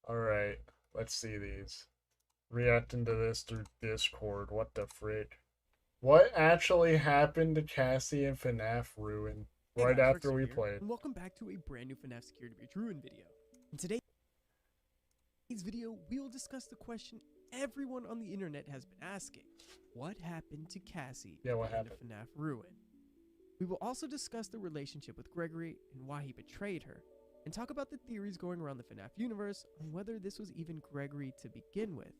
Alright, let's see these. Reacting to this through Discord. What the frick? What actually happened to Cassie and FNAF Ruin Hey right guys, after Rickster we here, played? and welcome back to a brand new FNAF Security Breach Ruin video. In today's video, we will discuss the question everyone on the internet has been asking. What happened to Cassie Yeah, at what the end happened? of FNAF Ruin? We will also discuss the relationship with Gregory and why he betrayed her, and talk about the theories going around the FNAF universe on whether this was even Gregory to begin with.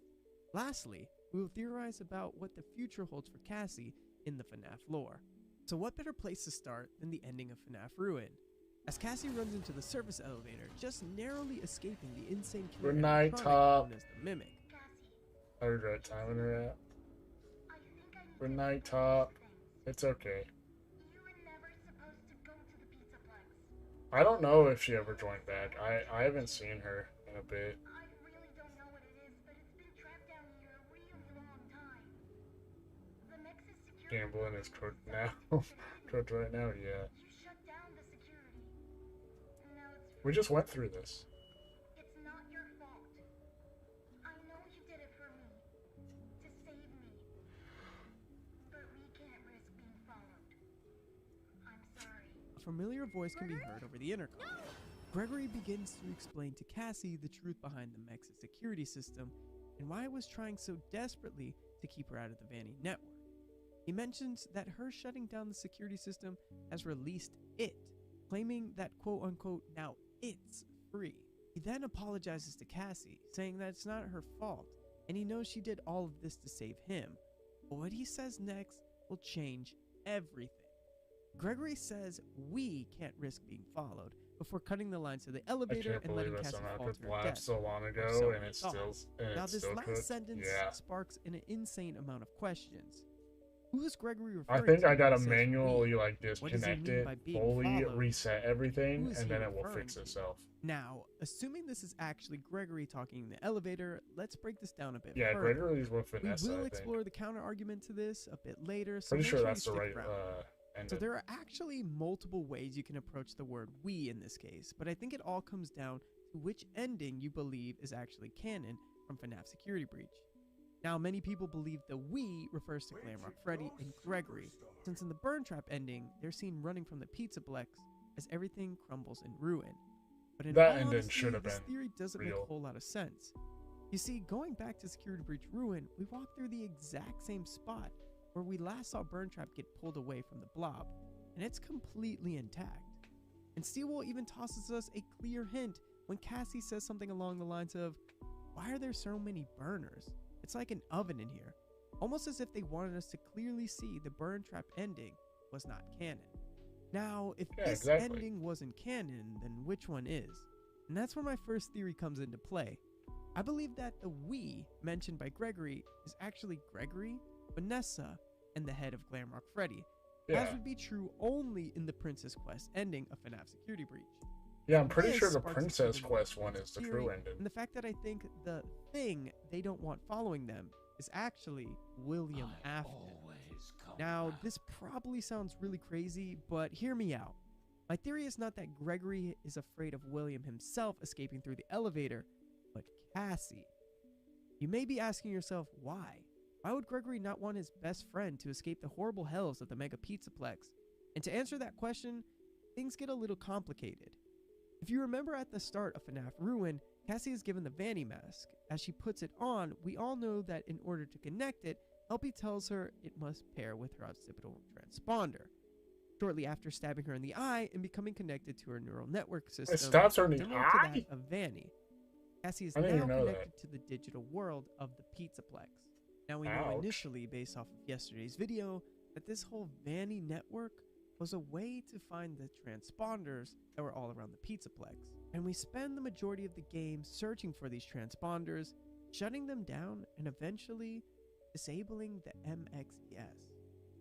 Lastly, we will theorize about what the future holds for Cassie in the FNAF lore. So what better place to start than the ending of FNAF Ruin? As Cassie runs into the service elevator, just narrowly escaping the insane killer Good night, animatronic Top. known as the Mimic. I regret timing her out. Good night, Top. It's okay. I don't know if she ever joined back. I haven't seen her in a bit. Gambling is cooked now. Cooked right now, yeah. We just went through this. A familiar voice can be heard over the intercom. Gregory begins to explain to Cassie the truth behind the Mex's security system and why it was trying so desperately to keep her out of the Vanny network. He mentions that her shutting down the security system has released it, claiming that quote-unquote now it's free. He then apologizes to Cassie, saying that it's not her fault, and he knows she did all of this to save him. But what he says next will change everything. Gregory says we can't risk being followed before cutting the lines to the I elevator can't and believe letting I Cassie somehow fall could to her laugh death. so long Or ago so and he it's thought. still Now this still last cooked. sentence Yeah. sparks an insane amount of questions. Who is Gregory I referring think to I when gotta he says manually we? like What does he disconnect mean it, by being fully followed? reset Who everything, is and he then it will referring fix to? itself. Now, assuming this is actually Gregory talking in the elevator, let's break this down a bit Yeah, further. Gregory's with We Vanessa, will I think. explore the counter argument to this a bit later, so Pretty make sure sure that's you the stick right around. So ending. there are actually multiple ways you can approach the word we in this case, but I think it all comes down to which ending you believe is actually canon from FNAF Security Breach. Now, many people believe the we refers to Glamrock Freddy and Gregory, since in the Burn Trap ending, they're seen running from the Pizzaplex as everything crumbles in ruin. But in That all ending honesty, should have this been theory doesn't make real. a whole lot of sense. You see, going back to Security Breach Ruin, we walk through the exact same spot where we last saw Burn Trap get pulled away from the blob, and it's completely intact. And Steelwool even tosses us a clear hint when Cassie says something along the lines of, "Why are there so many burners? It's like an oven in here." Almost as if they wanted us to clearly see the Burn Trap ending was not canon. Now, if Yeah, this exactly. ending wasn't canon, then which one is? And that's where my first theory comes into play. I believe that the we mentioned by Gregory is actually Gregory, Vanessa, and the head of Glamrock Freddy, Yeah. as would be true only in the Princess Quest ending of FNAF Security Breach. Yeah, I'm pretty This sure the sparks Princess even more Quest one is the theory, true ending. and the fact that I think the thing they don't want following them is actually William Afton. Now, this probably sounds really crazy, but hear me out. My theory is not that Gregory is afraid of William himself escaping through the elevator, but Cassie. You may be asking yourself, why? Why would Gregory not want his best friend to escape the horrible hells of the Mega Pizzaplex? And to answer that question, things get a little complicated. If you remember at the start of FNAF Ruin, Cassie is given the Vanny mask. As she puts it on, we all know that in order to connect it, Helpy tells her it must pair with her occipital transponder. Shortly after stabbing her in the eye and becoming connected to her neural network system, It stabs her in the similar to eye? that of Vanny. Cassie is I didn't now even know that. connected to the digital world of the Pizzaplex. Now we know Ouch. initially, based off of yesterday's video, that this whole Vanny network was a way to find the transponders that were all around the Pizzaplex. And we spend the majority of the game searching for these transponders, shutting them down, and eventually disabling the MXES.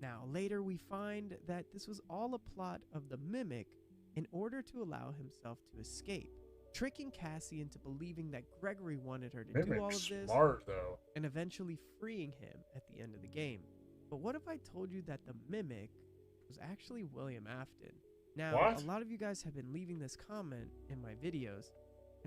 Now, later we find that this was all a plot of the Mimic in order to allow himself to escape, tricking Cassie into believing that Gregory wanted her to do all Mimic's of this, smart though. and eventually freeing him at the end of the game. But what if I told you that the Mimic was actually William Afton? Now, What? a lot of you guys have been leaving this comment in my videos,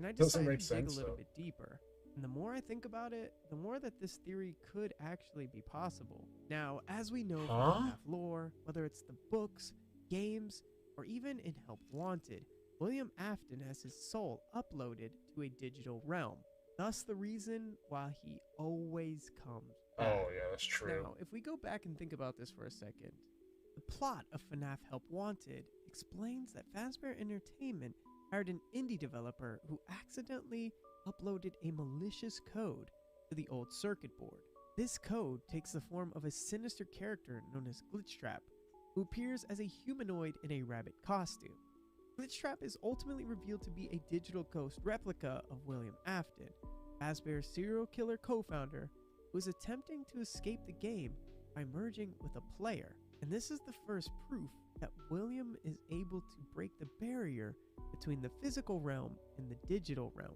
And I Doesn't decided make to dig a sense little though. bit deeper. And the more I think about it, the more that this theory could actually be possible. Now, as we know from Huh? FNAF lore, whether it's the books, games, or even in Help Wanted, William Afton has his soul uploaded to a digital realm. Thus the reason why he always comes back. Oh yeah, that's true. Now, if we go back and think about this for a second, the plot of FNAF Help Wanted explains that Fazbear Entertainment hired an indie developer who accidentally uploaded a malicious code to the old circuit board. This code takes the form of a sinister character known as Glitchtrap, who appears as a humanoid in a rabbit costume. Glitchtrap is ultimately revealed to be a digital ghost replica of William Afton, Fazbear's serial killer co-founder, who is attempting to escape the game by merging with a player. And this is the first proof that William is able to break the barrier between the physical realm and the digital realm.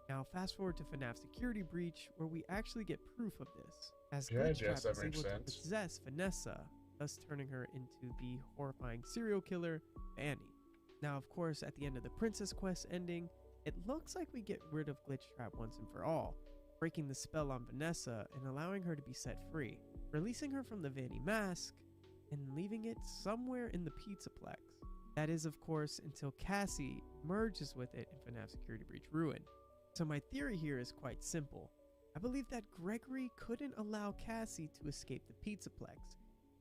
Now fast forward to FNAF Security Breach, where we actually get proof of this, as Yeah, I guess Glitchtrap that is makes able to sense. possess Vanessa, thus turning her into the horrifying serial killer, Fanny. Now of course, at the end of the Princess Quest ending, it looks like we get rid of Glitchtrap once and for all, breaking the spell on Vanessa and allowing her to be set free, releasing her from the Vanny mask, and leaving it somewhere in the Pizzaplex. That is, of course, until Cassie merges with it in FNAF Security Breach Ruin. So my theory here is quite simple. I believe that Gregory couldn't allow Cassie to escape the Pizzaplex,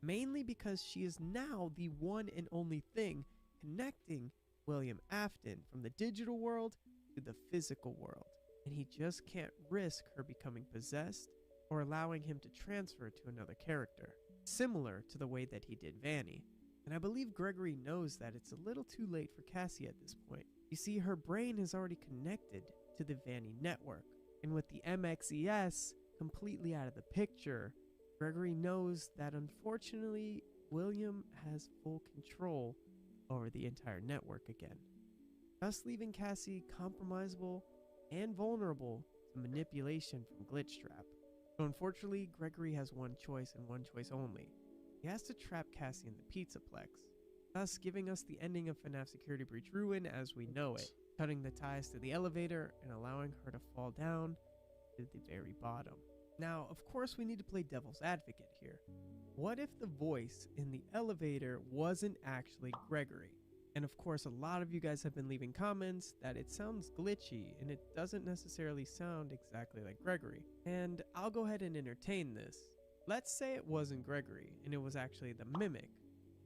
mainly because she is now the one and only thing connecting William Afton from the digital world to the physical world, and he just can't risk her becoming possessed or allowing him to transfer to another character, similar to the way that he did Vanny. And I believe Gregory knows that it's a little too late for Cassie at this point. You see, her brain is already connected to the Vanny network, and with the MXES completely out of the picture, Gregory knows that unfortunately William has full control over the entire network again, thus leaving Cassie compromisable and vulnerable to manipulation from Glitchtrap. So unfortunately, Gregory has one choice and one choice only. He has to trap Cassie in the Pizzaplex, thus giving us the ending of FNAF Security Breach Ruin as we know it, cutting the ties to the elevator and allowing her to fall down to the very bottom. Now, of course, we need to play devil's advocate here. What if the voice in the elevator wasn't actually Gregory? And of course, a lot of you guys have been leaving comments that it sounds glitchy and it doesn't necessarily sound exactly like Gregory. And I'll go ahead and entertain this. Let's say it wasn't Gregory and it was actually the Mimic.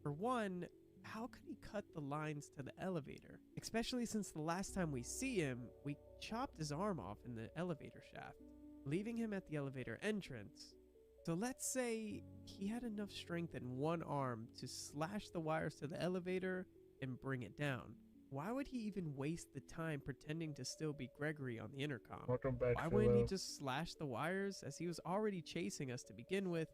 For one, how could he cut the lines to the elevator? Especially since the last time we see him, we chopped his arm off in the elevator shaft, leaving him at the elevator entrance. So let's say he had enough strength in one arm to slash the wires to the elevator and bring it down. Why would he even waste the time pretending to still be Gregory on the intercom? Welcome back, Why wouldn't he Philo. just slash the wires, as he was already chasing us to begin with,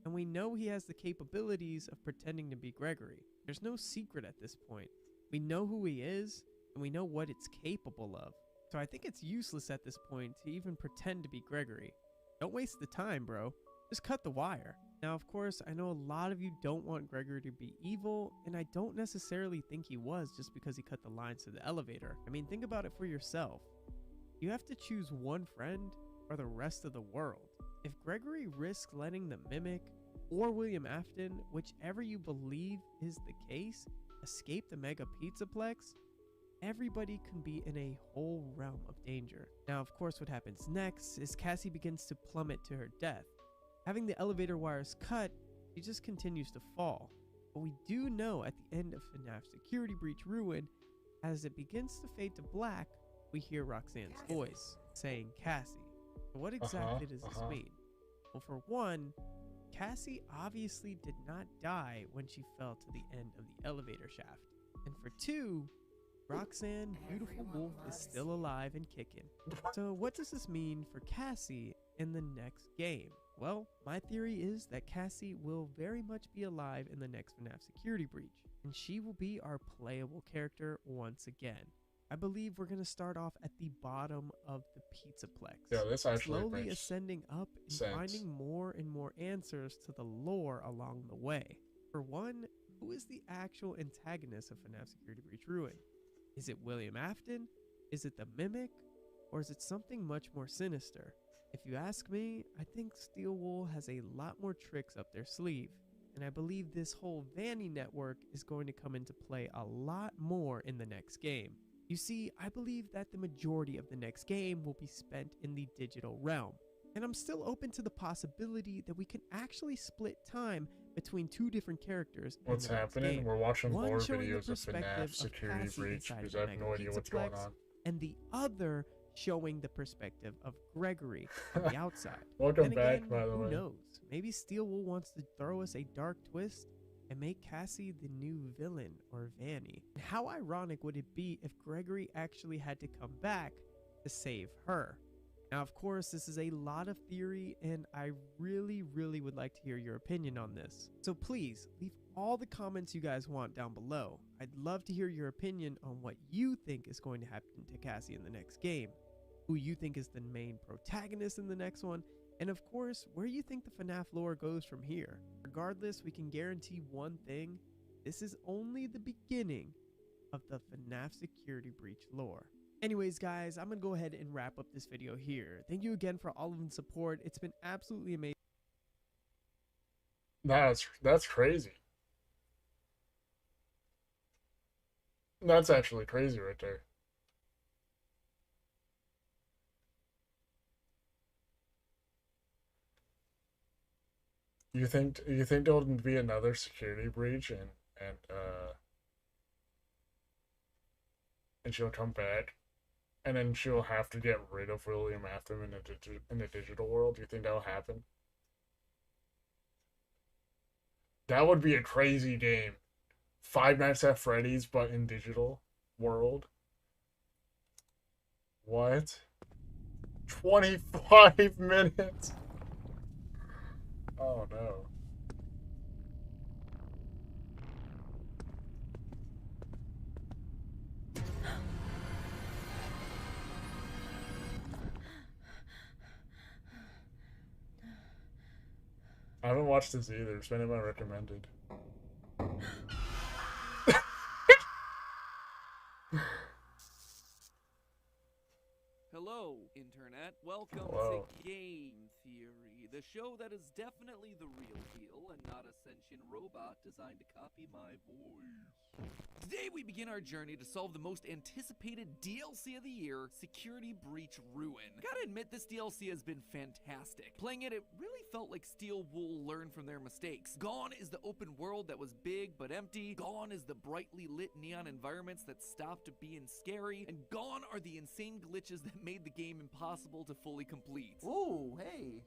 and we know he has the capabilities of pretending to be Gregory. There's no secret at this point. We know who he is, and we know what it's capable of. So I think it's useless at this point to even pretend to be Gregory. Don't waste the time, bro. Just cut the wire. Now, of course, I know a lot of you don't want Gregory to be evil, and I don't necessarily think he was just because he cut the lines to the elevator. I mean, think about it for yourself. You have to choose one friend or the rest of the world. If Gregory risks letting the Mimic or William Afton, whichever you believe is the case, escape the Mega Pizzaplex, everybody can be in a whole realm of danger. Now, of course, what happens next is Cassie begins to plummet to her death. Having the elevator wires cut, she just continues to fall. But we do know at the end of FNAF Security Breach Ruin, as it begins to fade to black, we hear Roxanne's voice saying Cassie. So what exactly does this mean? Well, for one, Cassie obviously did not die when she fell to the end of the elevator shaft. And for two, Roxanne, Beautiful Wolf, is still alive and kicking. So what does this mean for Cassie in the next game? Well, my theory is that Cassie will very much be alive in the next FNAF Security Breach, and she will be our playable character once again. I believe we're going to start off at the bottom of the Pizzaplex, Yeah, this actually slowly makes ascending up and sense. finding more and more answers to the lore along the way. For one, who is the actual antagonist of FNAF Security Breach Ruin? Is it William Afton, Is it the mimic, or is it something much more sinister? If you ask me, I think Steel Wool has a lot more tricks up their sleeve, and I believe this whole Vanny network is going to come into play a lot more in the next game. You see, I believe that the majority of the next game will be spent in the digital realm, and I'm still open to the possibility that we can actually split time between two different characters What's in the next happening? game. We're watching One lore showing the videos of FNAF perspective of security Cassie breach inside because of I the have Mega no idea what's going Pizzaplex, on. and the other showing the perspective of Gregory on the outside. Welcome Then back, again, by the who way. knows? Maybe Steel Wool wants to throw us a dark twist and make Cassie the new villain or Vanny. How ironic would it be if Gregory actually had to come back to save her? Now, of course, this is a lot of theory, and I really would like to hear your opinion on this. So please, leave all the comments you guys want down below. I'd love to hear your opinion on what you think is going to happen to Cassie in the next game, who you think is the main protagonist in the next one, and of course, where you think the FNAF lore goes from here. Regardless, we can guarantee one thing: this is only the beginning of the FNAF security breach lore. Anyways, guys, I'm going to go ahead and wrap up this video here. Thank you again for all of the support. It's been absolutely amazing. That's crazy. That's actually crazy right there. You think there'll be another security breach and she'll come back, and then she'll have to get rid of William Afton in the digital world? Do you think that'll happen? That would be a crazy game. Five Nights at Freddy's, but in digital world. What? 25 minutes? Oh no. I haven't watched this either. It's been in my recommended. Hello, Internet. Welcome Hello. to Game Theory, the show that is definitely the real deal and not a sentient robot designed to copy my voice. Today we begin our journey to solve the most anticipated DLC of the year, Security Breach Ruin. Gotta admit, this DLC has been fantastic. Playing it really felt like Steel Wool learned from their mistakes. Gone is the open world that was big but empty. Gone is the brightly lit neon environments that stopped being scary. And gone are the insane glitches that made the game impossible to fully complete. Ooh, hey.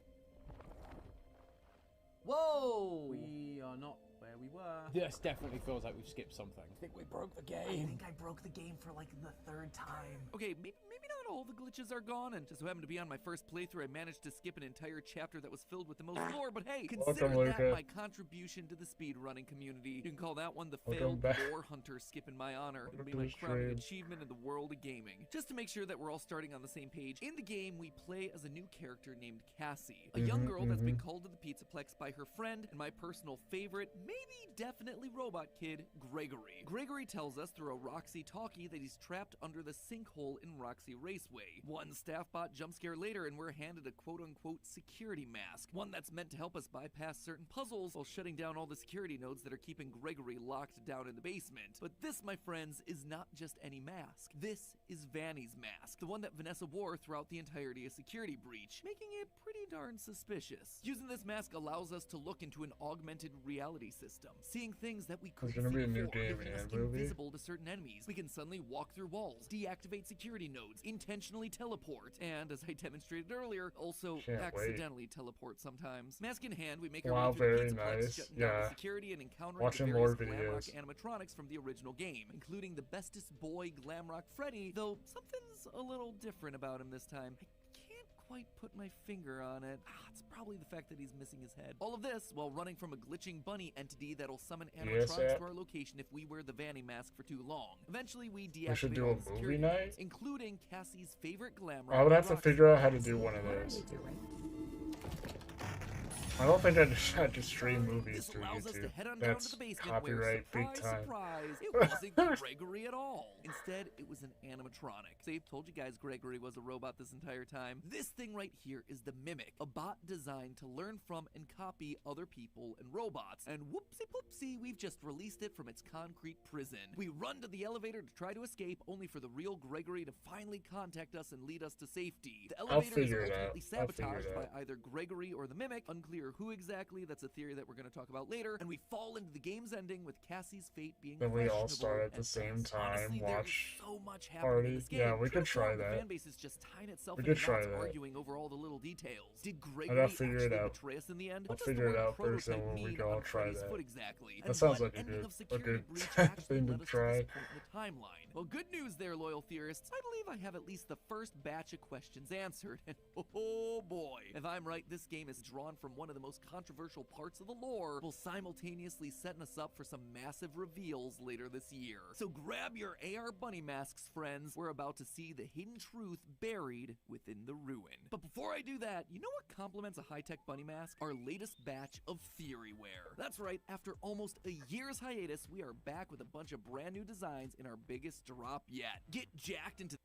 Whoa! We are not where we were. This definitely feels like we've skipped something. I think we broke the I game. think I broke the game for like the third time. Okay, maybe not all the glitches are gone, and just so happened to be on my first playthrough, I managed to skip an entire chapter that was filled with the most lore, but hey, consider Welcome, that Luca. my contribution to the speedrunning community. You can call that one the Welcome failed back. lore hunter skip in my honor. It'll be Welcome my to the crowning stream. achievement in the world of gaming. Just to make sure that we're all starting on the same page, in the game, we play as a new character named Cassie, a young girl that's been called to the Pizzaplex by her friend and my personal favorite, maybe definitely robot kid, Gregory. Gregory tells us through a Roxy talkie that he's trapped under the sinkhole in Roxy Raceway. One staff bot jump scare later and we're handed a quote-unquote security mask, one that's meant to help us bypass certain puzzles while shutting down all the security nodes that are keeping Gregory locked down in the basement. But this, my friends, is not just any mask. This is Vanny's mask, the one that Vanessa wore throughout the entirety of Security Breach, making it pretty darn suspicious. Using this mask allows us to look into an augmented reality system, seeing things that we couldn't gonna see be a new before, game making us and movie. invisible to certain enemies. We can suddenly walk through walls, deactivate security nodes, intentionally teleport, and as I demonstrated earlier, also Can't wait. accidentally teleport sometimes. Mask in hand, we make our Wow, way through very the Pizzaplex, nice. shutting down Yeah. the security and encountering Watching the more various Glamrock videos. animatronics from the original game, including the bestest boy Glamrock Freddy, though something's a little different about him this time. I can't quite put my finger on it. It's probably the fact that he's missing his head. All of this while running from a glitching bunny entity that'll summon animatronics App. to our location if we wear the Vanny mask for too long. Eventually, we should deactivate do all a the movie security night? nodes, including Cassie's favorite Glamrock. I would have to Roxy. figure out how to do one of What are those. you doing? I don't think I just stream movies This through allows us to YouTube. head on down to That's the basement copyright where, big surprise, time. surprise, it wasn't Gregory at all. Instead, it was an animatronic. See, told you guys Gregory was a robot this entire time. This thing right here is the Mimic, a bot designed to learn from and copy other people and robots. And whoopsie poopsie, we've just released it from its concrete prison. We run to the elevator to try to escape, only for the real Gregory to finally contact us and lead us to safety. The elevator is figure it ultimately out. I'll figure sabotaged it by out. either Gregory or the Mimic, unclear who exactly. That's a theory that we're going to talk about later. And we fall into the game's ending with Cassie's fate being Then we all questionable start at the at same best. time, Honestly, there is watch so much happening in party. this game. Yeah, we True could try or not, that. The fan base is just tying itself We into could try knots, that. arguing over all the little details. Did I Gregory gotta figure it actually out. betray us in the end? I'll What does the figure it word out first, and prototype when we mean go, I'll on try Freddy's that. foot exactly? That And sounds what like a ending good- of a Security good Breach actually thing to led us try. this point in the timeline? Well, good news there, loyal theorists. I believe I have at least the first batch of questions answered, and oh boy, if I'm right, this game is drawn from one of the most controversial parts of the lore, while simultaneously setting us up for some massive reveals later this year. So grab your AR bunny masks, friends. We're about to see the hidden truth buried within the ruin. But before I do that, you know what complements a high-tech bunny mask? Our latest batch of theory wear. That's right, after almost a year's hiatus, we are back with a bunch of brand new designs in our biggest drop yet. Get jacked into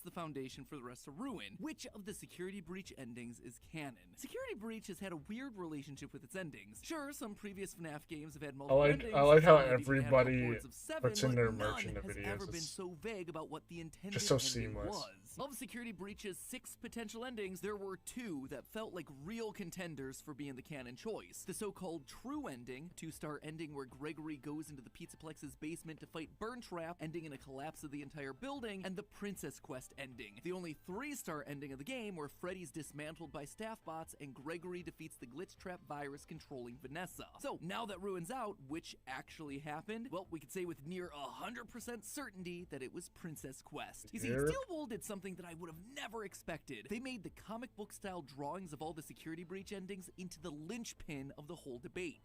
the foundation for the rest of Ruin. Which of the Security Breach endings is canon? Security Breach has had a weird relationship with its endings. Sure, some previous FNAF games have had multiple endings. I like how some have even had everybody upwards of 7, puts in but their none merch in the has videos. ever been It's so vague about what the intended just so ending seamless. was. Of Security Breach's 6 potential endings, there were 2 that felt like real contenders for being the canon choice. The so-called true ending, 2-star ending where Gregory goes into the Pizzaplex's basement to fight Burntrap, ending in a collapse of the entire building, and the Princess Quest ending, the only 3-star ending of the game where Freddy's dismantled by staff bots and Gregory defeats the glitch trap virus controlling Vanessa. So now that Ruin's out, which actually happened? Well, we could say with near 100% certainty that it was Princess Quest. You see, Yep. Steel Wool did something that I would have never expected. They made the comic book style drawings of all the Security Breach endings into the linchpin of the whole debate.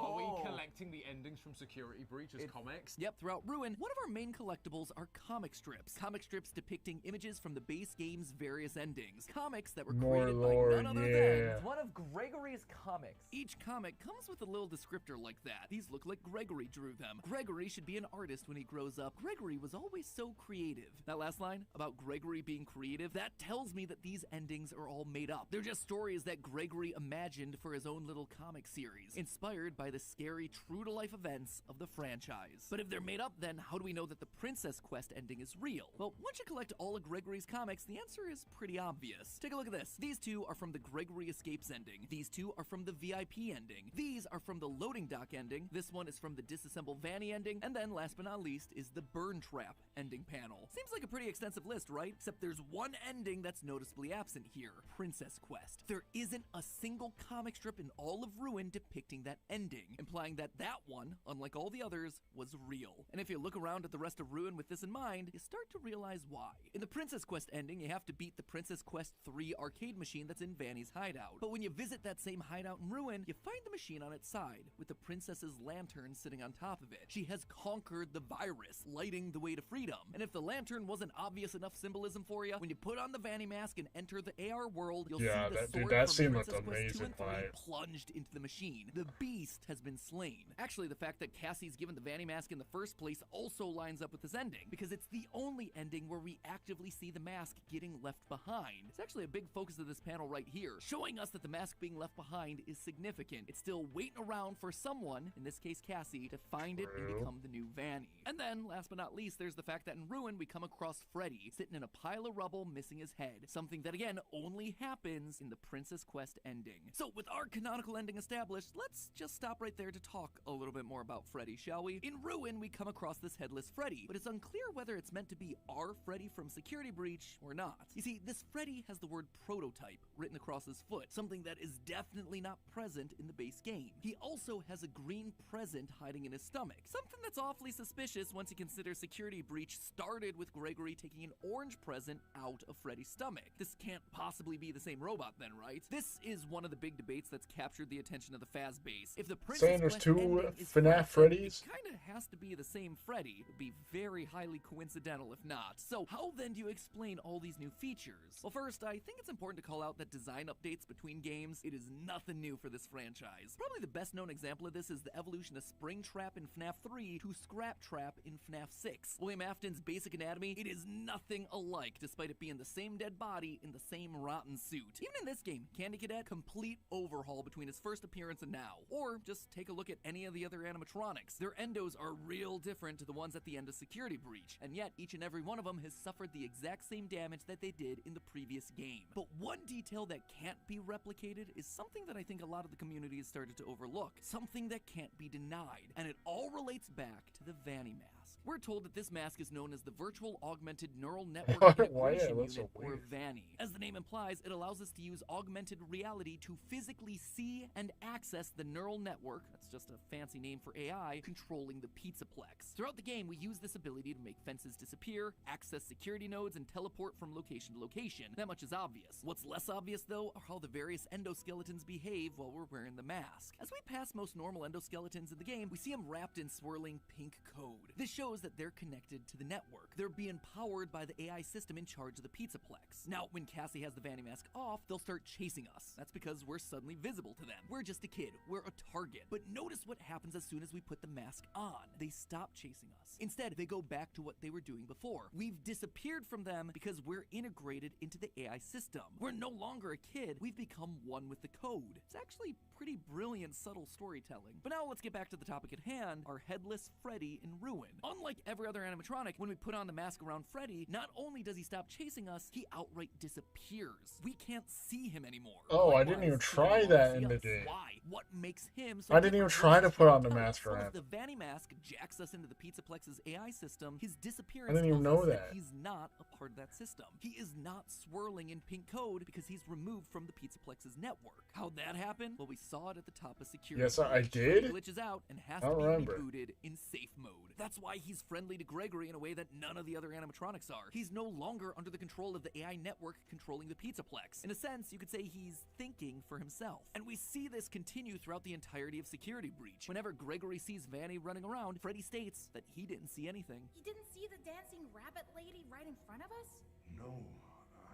Are we collecting the endings from Security Breach as comics? Yep, throughout Ruin, one of our main collectibles are comic strips. Comic strips depicting images from the base game's various endings. Comics that were More created lore, by none other yeah. than... One of Gregory's comics. Each comic comes with a little descriptor like that. These look like Gregory drew them. Gregory should be an artist when he grows up. Gregory was always so creative. That last line about Gregory being creative, that tells me that these endings are all made up. They're just stories that Gregory imagined for his own little comic series, inspired by the scary true-to-life events of the franchise. But if they're made up, then how do we know that the Princess Quest ending is real? Well, once you collect all of Gregory's comics, the answer is pretty obvious. Take a look at this. These 2 are from the Gregory Escapes ending. These 2 are from the VIP ending. These are from the Loading Dock ending. This one is from the Disassemble Vanny ending. And then, last but not least, is the Burn Trap ending panel. Seems like a pretty extensive list, right? Except there's one ending that's noticeably absent here. Princess Quest. There isn't a single comic strip in all of Ruin depicting that ending, implying that that one, unlike all the others, was real. And if you look around at the rest of Ruin with this in mind, you start to realize why. In the Princess Quest ending, you have to beat the Princess Quest 3 arcade machine that's in Vanny's hideout. But when you visit that same hideout in Ruin, you find the machine on its side, with the princess's lantern sitting on top of it. She has conquered the virus, lighting the way to freedom. And if the lantern wasn't obvious enough symbolism for you, when you put on the Vanny mask and enter the AR world, you'll Yeah, see the that- sword dude, that from seemed like Princess Quest 2 amazing and 3 vibe. plunged into the machine. The beast has been slain. Actually, the fact that Cassie's given the Vanny mask in the first place also lines up with this ending, because it's the only ending where we actively see the mask getting left behind. It's actually a big focus of this panel right here, showing us that the mask being left behind is significant. It's still waiting around for someone, in this case Cassie, to find it and True. become the new Vanny. And then, last but not least, there's the fact that in Ruin we come across Freddy, sitting in a pile of rubble missing his head, something that again only happens in the Princess Quest ending. So with our canonical ending established, let's just stop right there to talk a little bit more about Freddy, shall we? In Ruin we come across this headless Freddy, but it's unclear whether it's meant to be our Freddy from Security Breach or not. You see, this Freddy has the word prototype written across his foot, something that is definitely not present in the base game. He also has a green present hiding in his stomach, something that's awfully suspicious once you consider Security Breach started with Gregory taking an orange present out of Freddy's stomach. This can't possibly be the same robot then, right? This is one of the big debates that's captured the attention of the Faz base. If the Princess Same there's West two ending is FNAF fun, but Freddys? It kind of has to be the same Freddy. It would be very highly coincidental if not. So how then do you explain all these new features? Well, first, I think it's important to call out that design updates between games, it is nothing new for this franchise. Probably the best known example of this is the evolution of Springtrap in FNAF 3 to Scrap Trap in FNAF 6. William Afton's basic anatomy, it is nothing alike, despite it being the same dead body in the same rotten suit. Even in this game, Candy Cadet, complete overhaul between his first appearance and now. Or just take a look at any of the other animatronics. Their endos are real different to the ones at the end of Security Breach, and yet each and every one of them has suffered the exact same damage that they did in the previous game. But one detail that can't be replicated is something that I think a lot of the community has started to overlook. Something that can't be denied, and it all relates back to the Vanny mask. We're told that this mask is known as the Virtual Augmented Neural Network Why Integration that's so Unit, or weird. VANI. As the name implies, it allows us to use augmented reality to physically see and access the neural network, that's just a fancy name for AI, controlling the Pizzaplex. Throughout the game, we use this ability to make fences disappear, access security nodes, and teleport from location to location. That much is obvious. What's less obvious, though, are how the various endoskeletons behave while we're wearing the mask. As we pass most normal endoskeletons in the game, we see them wrapped in swirling pink code. This shows that they're connected to the network. They're being powered by the AI system in charge of the Pizzaplex. Now, when Cassie has the Vanny mask off, they'll start chasing us. That's because we're suddenly visible to them. We're just a kid. We're a target. But notice what happens as soon as we put the mask on. They stop chasing us. Instead, they go back to what they were doing before. We've disappeared from them because we're integrated into the AI system. We're no longer a kid. We've become one with the code. It's actually pretty brilliant, subtle storytelling. But now let's get back to the topic at hand, our headless Freddy in Ruin. Unlike every other animatronic, when we put on the mask around Freddy, not only does he stop chasing us, he outright disappears. We can't see him anymore. Oh, I didn't even Likewise, he try won't that see in the us. game. Why? What makes him so I didn't even different? try What's to his put on the tell us? mask Well, around. if the Vanny mask jacks us into the Pizzaplex's AI system, his disappearance I didn't even tells know us that. he's not a part of that system. He is not swirling in pink code because he's removed from the Pizzaplex's network. How'd that happen? Well, we saw it at the top of security. Yes, I Breach. did? He glitches out and has I to don't be remember. rebooted in safe mode. That's why he's friendly to Gregory in a way that none of the other animatronics are. He's no longer under the control of the AI network controlling the Pizzaplex. In a sense, you could say he's thinking for himself. And we see this continue throughout the entirety of Security Breach. Whenever Gregory sees Vanny running around, Freddy states that he didn't see anything. You didn't see the dancing rabbit lady right in front of us? No,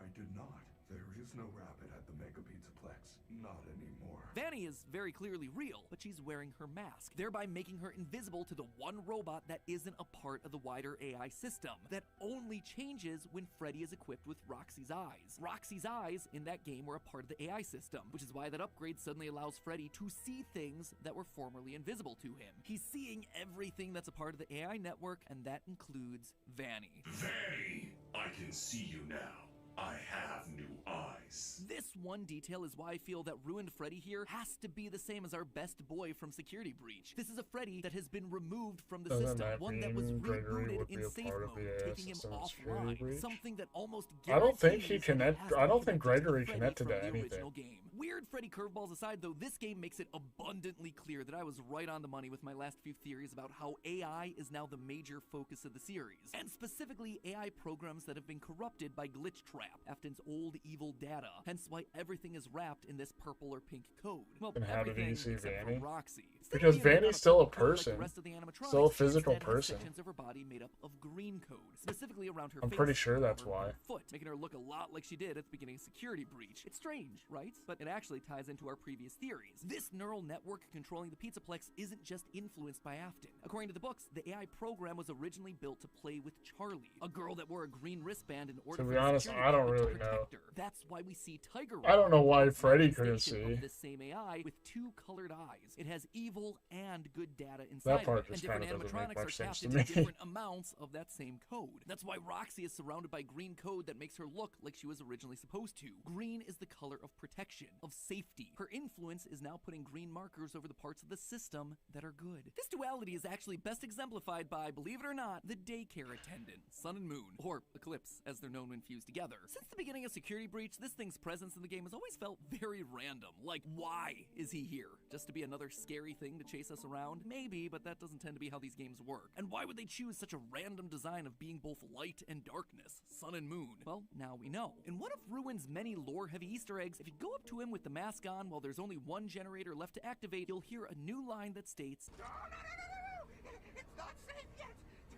I did not. There is no rabbit at the Mega Pizzaplex. Not anymore. Vanny is very clearly real, but she's wearing her mask, thereby making her invisible to the one robot that isn't a part of the wider AI system. That only changes when Freddy is equipped with Roxy's eyes. Roxy's eyes in that game were a part of the AI system, which is why that upgrade suddenly allows Freddy to see things that were formerly invisible to him. He's seeing everything that's a part of the AI network, and that includes Vanny. Vanny, I can see you now. I have new eyes. This one detail is why I feel that Ruined Freddy here has to be the same as our best boy from Security Breach. This is a Freddy that has been removed from the Doesn't system, that one that was mean Gregory rebooted would be in a safe part of mode, the taking him system of Security offline. Breach? Something that almost I don't think he guarantees that connect- has to I be don't think connected to Gregory Freddy connected from to the anything. original game. Weird Freddy curveballs aside, though, this game makes it abundantly clear that I was right on the money with my last few theories about how AI is now the major focus of the series, and specifically AI programs that have been corrupted by Glitch Trap, Afton's old evil data, hence why everything is wrapped in this purple or pink code. Well, And how did he everything see except for Vanny? Roxy. Instead of Because being made out Vanny's of still a pink code like the person. rest of the animatronics, Still a she physical instead has person. sections of her body made up of green code, specifically around her I'm face, pretty sure that's arm, and why. her foot, making her look a lot like she did at the beginning of Security Breach. It's strange, right? But it actually ties into our previous theories. This neural network controlling the Pizzaplex isn't just influenced by Afton. According to the books, the AI program was originally built to play with Charlie, a girl that wore a green wristband in order To for be the honest, security I don't guard to really know. protect her. That's why we see Tiger I don't know why It's a Freddy couldn't manifestation of see. this same AI with two colored eyes. It has evil and good data inside That part of it, and just kind different of doesn't make animatronics are much sense tapped to into me. different amounts of that same code. That's why Roxy is surrounded by green code that makes her look like she was originally supposed to. Green is the color of protection, of safety. Her influence is now putting green markers over the parts of the system that are good. This duality is actually best exemplified by, believe it or not, the daycare attendant, Sun and Moon, or Eclipse, as they're known when fused together. Since the beginning of Security Security Breach, this thing's presence in the game has always felt very random. Like, why is he here? Just to be another scary thing to chase us around? Maybe, but that doesn't tend to be how these games work. And why would they choose such a random design of being both light and darkness, sun and moon? Well, now we know. In one of Ruin's many lore-heavy Easter eggs, if you go up to him with the mask on while there's only one generator left to activate, you'll hear a new line that states, No! It's not safe yet!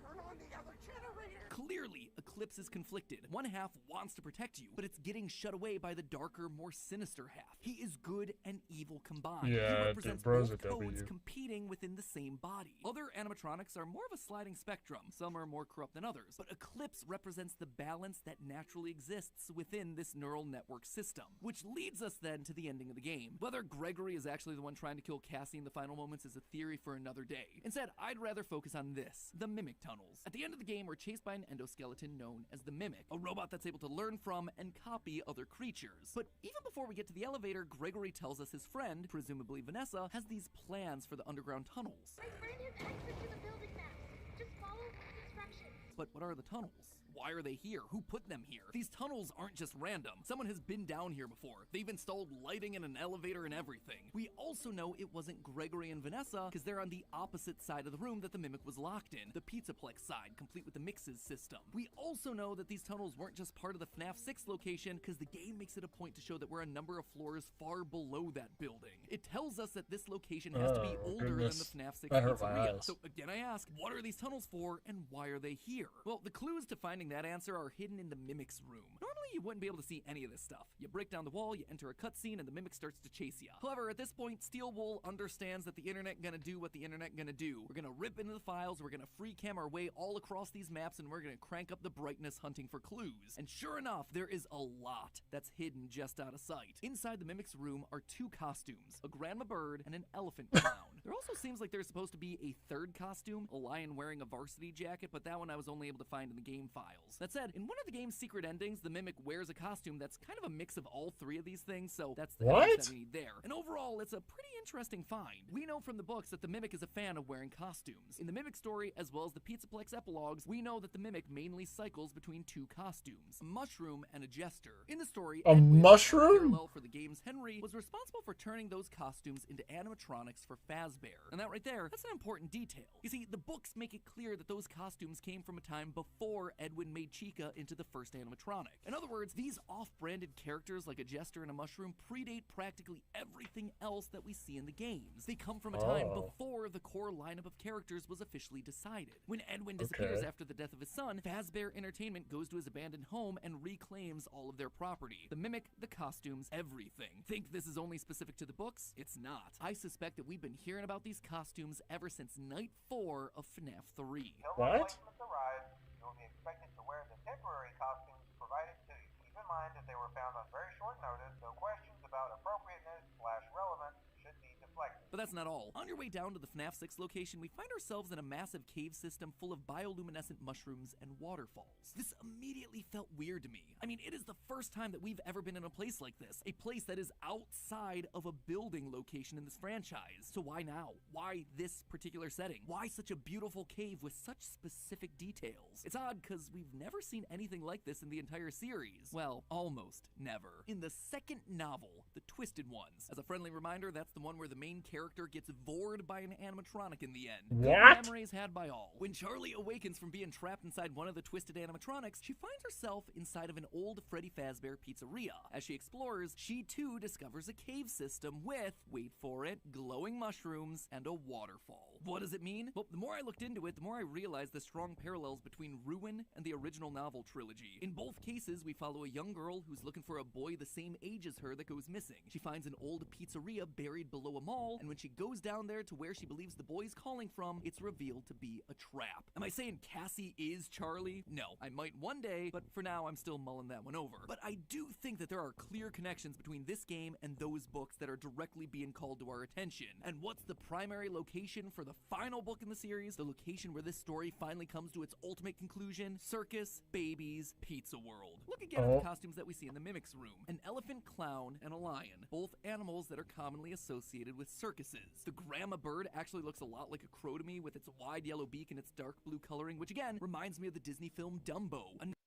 Turn on the other generator! Clearly, Eclipse is conflicted. One half wants to protect you, but it's getting shut away by the darker, more sinister half. He is good and evil combined. Yeah, he represents bro's both a codes W. competing within the same body. Other animatronics are more of a sliding spectrum. Some are more corrupt than others. But Eclipse represents the balance that naturally exists within this neural network system. Which leads us then to the ending of the game. Whether Gregory is actually the one trying to kill Cassie in the final moments is a theory for another day. Instead, I'd rather focus on this, the Mimic Tunnels. At the end of the game, we're chased by an endoskeleton known as the Mimic, a robot that's able to learn from and copy other creatures. But even before we get to the elevator, Gregory tells us his friend, presumably Vanessa, has these plans for the underground tunnels. My friend has access to the building map. Just follow the instructions. But what are the tunnels? Why are they here? Who put them here? These tunnels aren't just random. Someone has been down here before. They've installed lighting and an elevator and everything. We also know it wasn't Gregory and Vanessa because they're on the opposite side of the room that the Mimic was locked in, the Pizzaplex side, complete with the mixes system. We also know that these tunnels weren't just part of the FNAF 6 location because the game makes it a point to show that we're a number of floors far below that building. It tells us that this location has to be older than the FNAF 6 pizzeria. So again, I ask, what are these tunnels for and why are they here? Well, the clues to finding that answer are hidden in the Mimic's room. Normally, you wouldn't be able to see any of this stuff. You break down the wall, you enter a cutscene, and the Mimic starts to chase you. However, at this point, Steel Wool understands that the internet gonna do what the internet gonna do. We're gonna rip into the files, we're gonna free cam our way all across these maps, and we're gonna crank up the brightness hunting for clues. And sure enough, there is a lot that's hidden just out of sight. Inside the Mimic's room are two costumes, a grandma bird and an elephant clown. There also seems like there's supposed to be a third costume, a lion wearing a varsity jacket, but that one I was only able to find in the game files. That said, in one of the game's secret endings, the Mimic wears a costume that's kind of a mix of all three of these things, so that's the evidence that we need there. And overall, it's a pretty interesting find. We know from the books that the Mimic is a fan of wearing costumes. In the Mimic story, as well as the Pizzaplex epilogues, we know that the Mimic mainly cycles between two costumes, a mushroom and a jester. In the story, A Edwin, mushroom? parallel for the game's Henry, was responsible for turning those costumes into animatronics for Fazbear. And that right there, that's an important detail. You see, the books make it clear that those costumes came from a time before Edwin made Chica into the first animatronic. In other words, these off-branded characters like a jester and a mushroom predate practically everything else that we see in the games. They come from a time before the core lineup of characters was officially decided. When Edwin disappears after the death of his son, Fazbear Entertainment goes to his abandoned home and reclaims all of their property. The Mimic, the costumes, everything. Think this is only specific to the books? It's not. I suspect that we've been hearing about these costumes ever since Night 4 of FNAF 3. What? You'll be expected to wear the temporary costumes provided to you. Keep in mind that they were found on very short notice, so questions about appropriateness/relevance should be deflected. But that's not all. On your way down to the FNAF 6 location, we find ourselves in a massive cave system full of bioluminescent mushrooms and waterfalls. This immediately felt weird to me. I mean, it is the first time that we've ever been in a place like this. A place that is outside of a building location in this franchise. So why now? Why this particular setting? Why such a beautiful cave with such specific details? It's odd because we've never seen anything like this in the entire series. Well, almost never. In the second novel, The Twisted Ones. As a friendly reminder, that's the one where the main character gets vored by an animatronic in the end. What? Memories had by all. When Charlie awakens from being trapped inside one of the twisted animatronics, she finds herself inside of an old Freddy Fazbear pizzeria. As she explores, she too discovers a cave system with, wait for it, glowing mushrooms and a waterfall. What does it mean? Well, the more I looked into it, the more I realized the strong parallels between Ruin and the original novel trilogy. In both cases, we follow a young girl who's looking for a boy the same age as her that goes missing. She finds an old pizzeria buried below a mall, and when she goes down there to where she believes the boy's calling from, it's revealed to be a trap. Am I saying Cassie is Charlie? No, I might one day, but for now I'm still mulling that one over. But I do think that there are clear connections between this game and those books that are directly being called to our attention. And what's the primary location for the final book in the series? The location where this story finally comes to its ultimate conclusion? Circus, babies, pizza world. Look again at the costumes that we see in the Mimic's room. An elephant, clown, and a lion. Both animals that are commonly associated with circuses. The grandma bird actually looks a lot like a crow to me with its wide yellow beak and its dark blue coloring, which again reminds me of the Disney film Dumbo.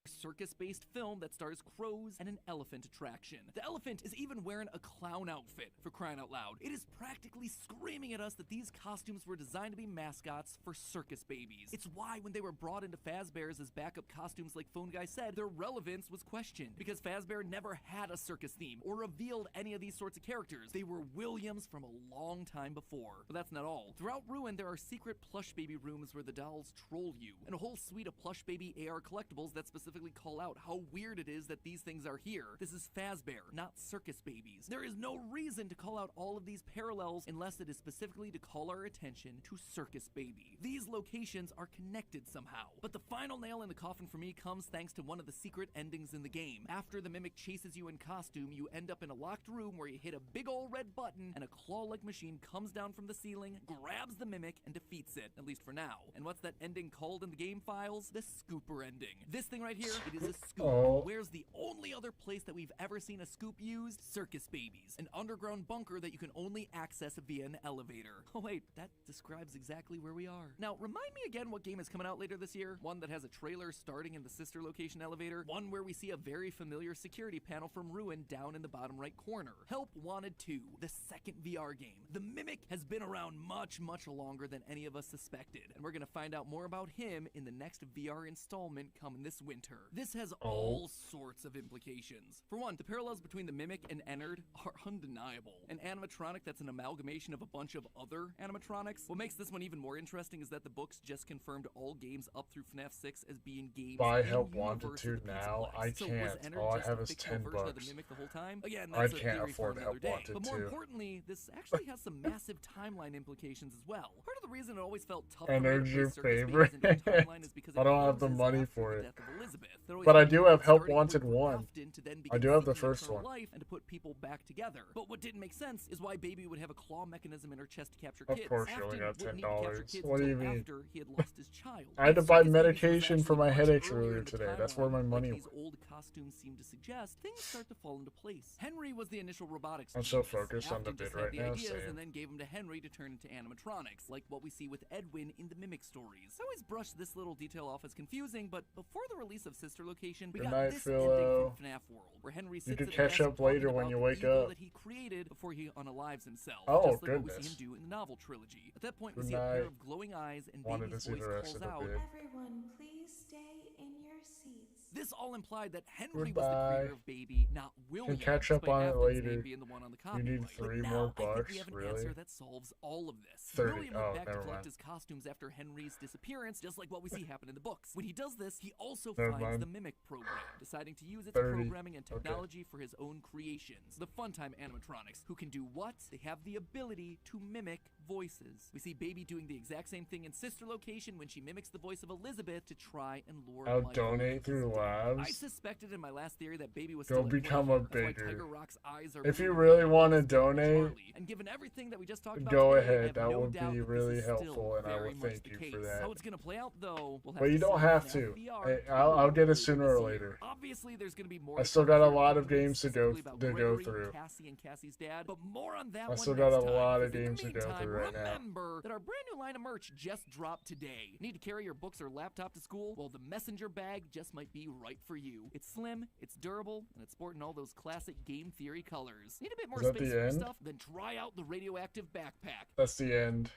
circus-based film that stars crows and an elephant attraction. The elephant is even wearing a clown outfit, for crying out loud. It is practically screaming at us that these costumes were designed to be mascots for circus babies. It's why when they were brought into Fazbear's as backup costumes like Phone Guy said, their relevance was questioned, because Fazbear never had a circus theme or revealed any of these sorts of characters. They were Williams from a long time before. But that's not all. Throughout Ruin, there are secret plush baby rooms where the dolls troll you, and a whole suite of plush baby AR collectibles that specifically call out how weird it is that these things are here. This is Fazbear, not circus babies. There is no reason to call out all of these parallels unless it is specifically to call our attention to Circus Baby. These locations are connected somehow. But the final nail in the coffin for me comes thanks to one of the secret endings in the game. After the mimic chases you in costume, you end up in a locked room where you hit a big old red button and a claw-like machine comes down from the ceiling, grabs the mimic, and defeats it, at least for now. And what's that ending called in the game files? The Scooper ending. This thing right here, it is a scoop. Oh. Where's the only other place that we've ever seen a scoop used? Circus Babies, an underground bunker that you can only access via an elevator. Oh wait, that describes exactly where we are. Now, remind me again what game is coming out later this year? One that has a trailer starting in the sister location elevator? One where we see a very familiar security panel from Ruin down in the bottom right corner. Help Wanted 2, the second VR game. The Mimic has been around much longer than any of us suspected, and we're gonna find out more about him in the next VR installment coming this winter. This has all sorts of implications. For one, the parallels between the Mimic and Ennard are undeniable. An animatronic that's an amalgamation of a bunch of other animatronics. What makes this one even more interesting is that the books just confirmed all games up through FNAF 6 as being games Buy in Help the Wanted universe 2 of the now. Pizzaplex. I So can't. was Ennard All I just have a is fictional version of the $10. Mimic the whole time? Again, I that's a can't theory for afford another Help day. Wanted But more 2. importantly, this actually has some massive timeline implications as well. Part of the reason it always felt tough And for me to there's play your Circus Babies favorite. in each timeline is because I it don't have the closes money after for the it. death of Elizabeth. That always But I meant do that have Help starting Wanted point 1. often to then I begin do have the seeking first eternal one. life and to put people back together. But what didn't make sense is why Baby would have a claw mechanism in her chest to capture Of kids. course you only Afton got wouldn't need to capture $10. kids What do you until mean? after he had lost his child. I had to If buy Circus Babies was medication for actually my much headaches earlier earlier in the today. That's where my timeline, money like these went. old costumes seem to suggest, things start to fall into place. Henry was the initial robotics I'm so genius. focused on the Afton bid just had right the now, ideas same. and then gave them to Henry to turn into animatronics, like what we see with Edwin in the Mimic stories. I always brush this little detail off as confusing, but before the release of Sister Location, we Good got night, this Philo. ending from FNAF World, where Henry sits could at a catch desk up later talking when about you the wake evil up. that he created before he unalives himself, Oh, just like what we see goodness. him do in the novel trilogy. At that point, we Good see a pair night. of glowing eyes and Wanted Baby's to see voice the rest calls of the out. bid. Everyone, please stay in your seats. This all implied that Henry was the Goodbye. creator of Baby, not William. catch up despite on it Afton's later. name being the one on the You need copyright. 3 But more now, I think bucks, we have an really? answer that solves all of this. 30. William went Oh, back to never collect mind. his costumes after Henry's disappearance, just like what we see happen in the books. When he does this, he also Never finds mind. the Mimic program, deciding to use its 30. programming and Okay. technology for his own creations. The Funtime animatronics, who can do what? They have the ability to mimic voices. We see Baby doing the exact same thing in Sister Location when she mimics the voice of Elizabeth to try and lure I'll Michael donate into through his death. I labs. suspected in my last theory that Baby was Go still at play become here. a That's why bigger. Tiger Rock's eyes are If you blue. really want to He's still donate, Charlie. And given everything that we just talked about go today, I ahead. have That no would doubt be that this really is still helpful, and I very will much thank the you case. for that. How it's gonna play out, though, we'll have But to you don't see have in to. VR I'll get it later sooner this or year. later. Obviously, there's gonna be more. I to still come got a for lot of Ruben, games to specifically about go Gregory, through. Cassie and Cassie's dad, but more on that I one still next got a time, lot of because in the games to go meantime, through right now. remember that our brand new line of merch just dropped today. Need to carry your books or laptop to school? Well, the messenger bag just might be right for you. It's slim, it's durable, and it's sporting all those classic game theory colors. Need a bit more Is that space the for your end? stuff? Then try out the radioactive backpack. That's the end.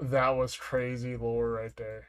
That was crazy lore right there.